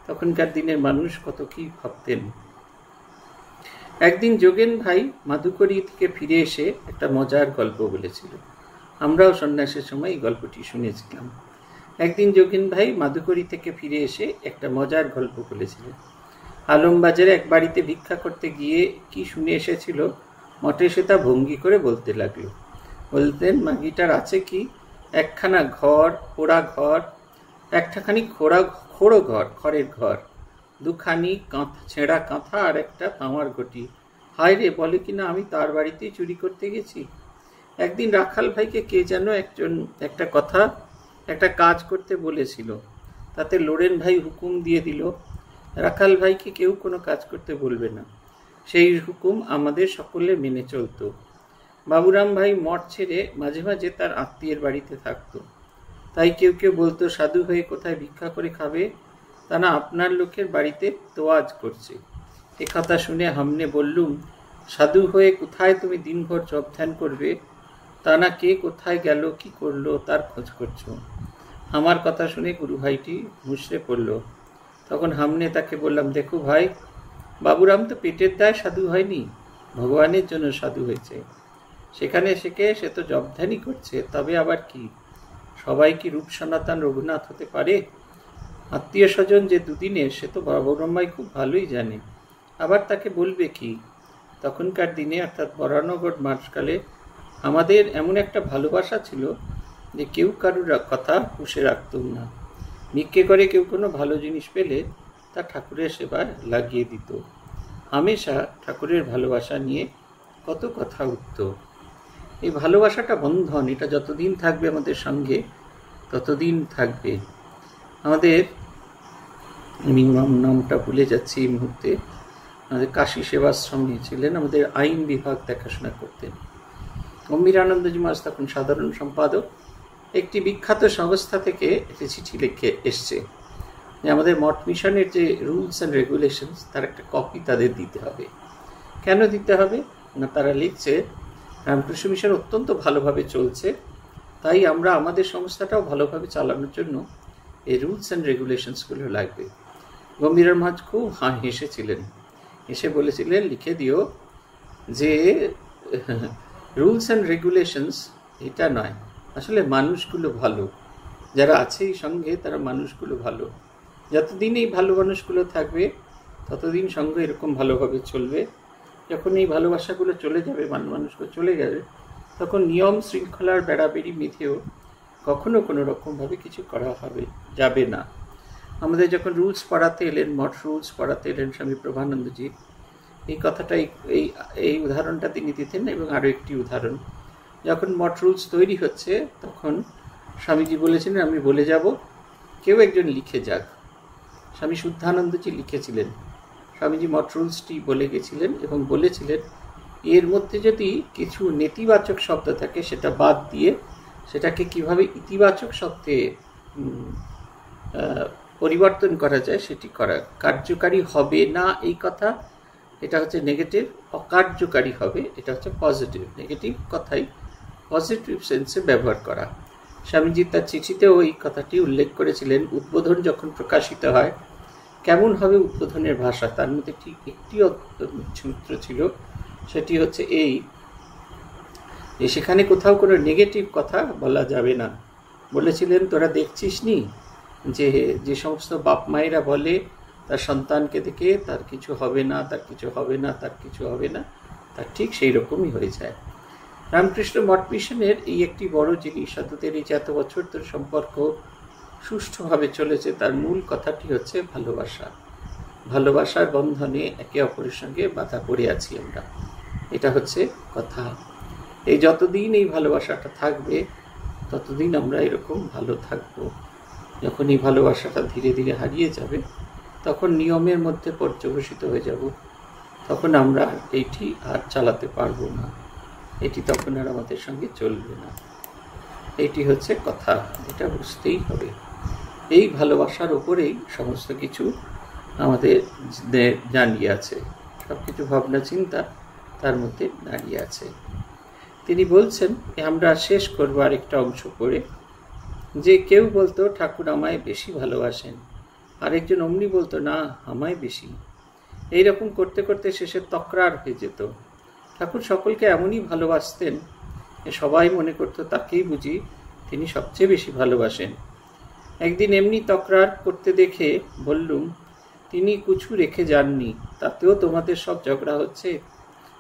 তখনকার দিনের মানুষ কত কি ভাবতেন। একদিন যোগেন ভাই মাধুকরী থেকে ফিরে এসে একটা মজার গল্প বলেছিল। আমরাও সন্ন্যাসের সময় এই গল্পটি শুনেছিলাম। একদিন যোগেন ভাই মাধুকরী থেকে ফিরে এসে একটা মজার গল্প বলেছিলেন। আলমবাজারে এক বাড়িতে ভিক্ষা করতে গিয়ে কি শুনে এসেছিল, মঠে সে তা ভঙ্গি করে বলতে লাগলো। বলতেন, মাগিটার আছে কি, একখানা ঘর, পোড়া ঘর, একটাখানি খোড়ো ঘর, খড়ের ঘর, দুখানি ছেঁড়া কাঁথা আর একটা তামার ঘটি। হায় রে, বলে কিনা আমি তার বাড়িতেই চুরি করতে গেছি। একদিন রাখাল ভাইকে কে যেন একটা কাজ করতে বলেছিল। তাতে লোরেন ভাই হুকুম দিয়ে দিল, রাখাল ভাইকে কেউ কোনো কাজ করতে বলবে না। সেই হুকুম আমাদের সকলে মেনে চলত। বাবুরাম ভাই মঠ ছেড়ে মাঝে মাঝে তার আত্মীয়ের বাড়িতে থাকতো। তাই কেউ কেউ বলতো, সাধু হয়ে কোথায় ভিক্ষা করে খাবে, তা না আপনার লোকের বাড়িতে তোয়াজ করছে। একথা শুনে হামনে বললুম, সাধু হয়ে কোথায় তুমি দিনভর জপ ধ্যান করবে, তা না কে কোথায় গেল কি করলো তার খোঁজ করছো। আমার কথা শুনে গুরু ভাইটি মুষড়ে পড়ল। তখন হামনে তাকে বললাম, দেখো ভাই, বাবুরাম তো পেটের দায় সাধু হয়নি, ভগবানের জন্য সাধু হয়েছে। সেখানে সে তো জপ ধ্যানই করছে, তবে আবার কি সবাই কি রূপ সনাতন রঘুনাথ হতে পারে? আত্মীয় স্বজন যে দুদিনের, সে তো বাবুরাম ভাই খুব ভালোই জানে। আবার তাকে বলবে কি? তখনকার দিনে অর্থাৎ বরানগর মাসকালে আমাদের এমন একটা ভালোবাসা ছিল যে কেউ কারুর কথা পুষে রাখতুম না। ভিক্ষে করে কেউ কোনো ভালো জিনিস পেলে তা ঠাকুরের সেবায় লাগিয়ে দিত। হামেশা ঠাকুরের ভালোবাসা নিয়ে কত কথা উঠত। এই ভালোবাসাটা বন্ধন, এটা যতদিন থাকবে আমাদের সঙ্গে ততদিন থাকবে। আমাদের, আমি নামটা ভুলে যাচ্ছি এই মুহূর্তে, আমাদের কাশী সেবাশ্রমে ছিলেন, আমাদের আইন বিভাগ দেখাশোনা করতেন গম্ভীরানন্দজি মহারাজ, তখন সাধারণ সম্পাদক। একটি বিখ্যাত সংস্থা থেকে একটি চিঠি লিখে এসছে যে আমাদের মঠ মিশনের যে রুলস অ্যান্ড রেগুলেশনস, তার একটা কপি তাদের দিতে হবে। কেন দিতে হবে না, তারা লিখছে রামকৃষ্ণ মিশন অত্যন্ত ভালোভাবে চলছে, তাই আমরা আমাদের সংস্থাটাও ভালোভাবে চালানোর জন্য এই রুলস অ্যান্ড রেগুলেশনসগুলো লাগবে। গম্ভীর মহারাজ খুব হেসেছিলেন, এসে বলেছিলেন, লিখে দিও যে রুলস অ্যান্ড রেগুলেশনস এটা নয়, আসলে মানুষগুলো ভালো, যারা আছে এই সঙ্গে তারা মানুষগুলো ভালো। যতদিন এই ভালো মানুষগুলো থাকবে ততদিন সঙ্গে এরকম ভালোভাবে চলবে। যখন এই ভালোবাসাগুলো চলে যাবে, মানুষগুলো চলে যাবে, তখন নিয়ম শৃঙ্খলার বেড়াবেড়ি মিথেও কখনো কোনো রকমভাবে কিছু করা যাবে না। আমাদের যখন রুলস পড়াতে এলেন, মঠ রুলস পড়াতে এলেন স্বামী প্রভানন্দজি, এই কথাটা এই উদাহরণটা তিনি দিতেন। এবং আরও একটি উদাহরণ, যখন মঠ রুলস তৈরি হচ্ছে তখন স্বামীজি বলেছিলেন, আমি বলে যাব, কেউ একজন লিখে যাক। স্বামী শুদ্ধানন্দজি লিখেছিলেন। স্বামীজি মঠ রুলসটি বলে গেছিলেন এবং বলেছিলেন, এর মধ্যে যদি কিছু নেতিবাচক শব্দ থাকে সেটা বাদ দিয়ে সেটাকে কিভাবে ইতিবাচক শব্দে পরিবর্তন করা যায় সেটি করা। কার্যকারী হবে না এই কথা এটা হচ্ছে নেগেটিভ, অকার্যকারী হবে, এটা হচ্ছে পজিটিভ। নেগেটিভ কথাই পজিটিভ সেন্সে ব্যবহার করা। স্বামীজি তার চিঠিতেও এই কথাটি উল্লেখ করেছিলেন। উদ্বোধন যখন প্রকাশিত হয়, কেমন হবে উদ্বোধনের ভাষা, তার মধ্যে ঠিক একটি সূত্র ছিল, সেটি হচ্ছে এই যে সেখানে কোথাও কোনো নেগেটিভ কথা বলা যাবে না। বলেছিলেন, তোরা দেখছিস নি যে যে সমস্ত বাপ মায়েরা বলে তার সন্তানকে দেখে তার কিছু হবে না, তার কিছু হবে না, তার কিছু হবে না, তার ঠিক সেই রকমই হয়ে যায়। রামকৃষ্ণ মঠ মিশনের এই একটি বড় জিনিস, সাধুদের এই যে এত বছর ধরে সম্পর্ক সুষ্ঠুভাবে চলেছে, তার মূল কথাটি হচ্ছে ভালোবাসা। ভালোবাসার বন্ধনে একে অপরের সঙ্গে বাধা পড়ে আছি আমরা, এটা হচ্ছে কথা। এই যতদিন এই ভালোবাসাটা থাকবে ততদিন আমরা এরকম ভালো থাকবো। যখন এই ভালোবাসাটা ধীরে ধীরে হারিয়ে যাবে, তখন নিয়মের মধ্যে পর্যবসিত হয়ে যাব, তখন আমরা এইটি আর চালাতে পারবো না, এটি তখন আর আমাদের সঙ্গে চলবে না। এইটি হচ্ছে কথা, এটা বুঝতেই হবে। এই ভালোবাসার উপরেই সমস্ত কিছু আমাদের দাঁড়িয়ে আছে, সব কিছু ভাবনা চিন্তা তার মধ্যে দাঁড়িয়ে আছে। তিনি বলছেন, আমরা শেষ করবো আরেকটা অংশ পড়ে, যে কেউ বলতো ঠাকুর আমায় বেশি ভালোবাসেন, আরেকজন অমনি বলতো না আমায় বেশি। এইরকম করতে করতে শেষে তকরার হয়ে যেত। ঠাকুর সকলকে এমনই ভালোবাসতেন, সবাই মনে করতো তাকেই বুঝি তিনি সবচেয়ে বেশি ভালোবাসেন। একদিন এমনি তকরার করতে দেখে বললুম, তিনি কিছু রেখে যাননি, তাতেও তোমাদের সব ঝগড়া হচ্ছে।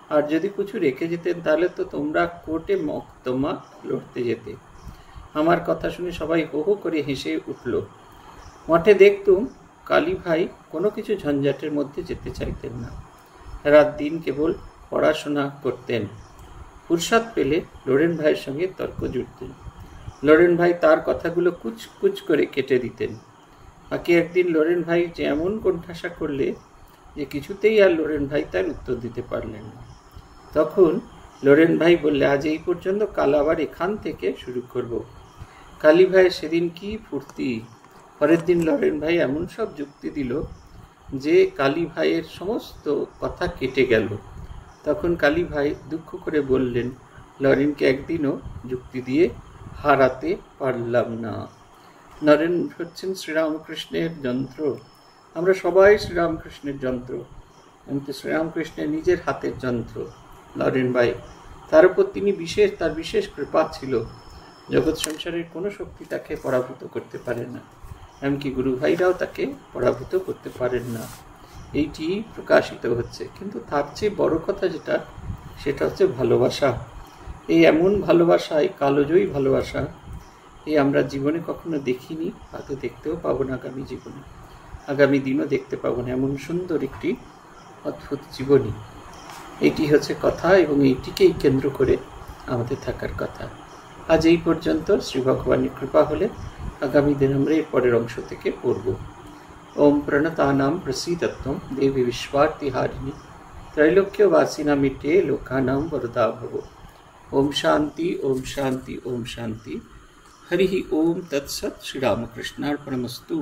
আর যদি কিছু রেখে যেতেন তাহলে তো তোমরা কোর্টে মকদ্দমা লড়তে যেতে। আমার কথা শুনে সবাই হো হো করে হেসে উঠল। মঠে দেখতুম কালী ভাই কোনো কিছু ঝঞ্ঝাটের মধ্যে যেতে চাইতেন না, রাত দিন কেবল পড়াশোনা করতেন। ফুরসাদ পেলে লরেন ভাইয়ের সঙ্গে তর্ক জুড়তেন। লরেন ভাই তার কথাগুলো কুচ কুচ করে কেটে দিতেন। বাকি একদিন লরেন ভাই যে এমন কোণঠাসা করলে যে কিছুতেই আর লরেন ভাই তার উত্তর দিতে পারলেন না। তখন লরেন ভাই বললে, আজ এই পর্যন্ত, কাল আবার এখান থেকে শুরু করব। কালী ভাইয়ের সেদিন কি ফুর্তি! পরের দিন লরেন ভাই এমন সব যুক্তি দিল যে কালী ভাইয়ের সমস্ত কথা কেটে গেল। তখন কালী ভাই দুঃখ করে বললেন, লরেনকে একদিনও যুক্তি দিয়ে হারাতে পারলাম না। নরেন হচ্ছেন শ্রীরামকৃষ্ণের যন্ত্র, আমরা সবাই শ্রীরামকৃষ্ণের যন্ত্র, কিন্তু শ্রীরামকৃষ্ণের নিজের হাতের যন্ত্র লরেন ভাই। তার উপর তার বিশেষ কৃপা ছিল। জগৎ সংসারের কোনো শক্তি তাকে পরাভূত করতে পারে না, এমনকি গুরু ভাইরাও তাকে পরাভূত করতে পারেন না। এইটি প্রকাশিত হচ্ছে। কিন্তু তার চেয়ে বড় কথা যেটা, সেটা হচ্ছে ভালোবাসা। এই এমন ভালোবাসা, এই কালজয়ী ভালোবাসা, এই আমরা জীবনে কখনো দেখিনি, হয়তো দেখতেও পাবো না আগামী জীবনে, আগামী দিনও দেখতে পাবো না। এমন সুন্দর একটি অদ্ভুত জীবনী, এটি হচ্ছে কথা, এবং এইটিকেই কেন্দ্র করে আমাদের থাকার কথা। আজ এই পর্যন্ত। শ্রী ভগবানের কৃপা হলে আগামী দিন আমরা এর পরের অংশ থেকে পড়ব। ওম প্রণতানাম প্রসীদত্বম দেবী বিশ্বার্তিহারিণী ত্রৈলোক্যবাসিনা মিটে লোকানাম বরদা ভব। ওম শান্তি, ওম শান্তি, ওম শান্তি। হরি ওম তৎসৎ। শ্রীরামকৃষ্ণার্পণমস্তু।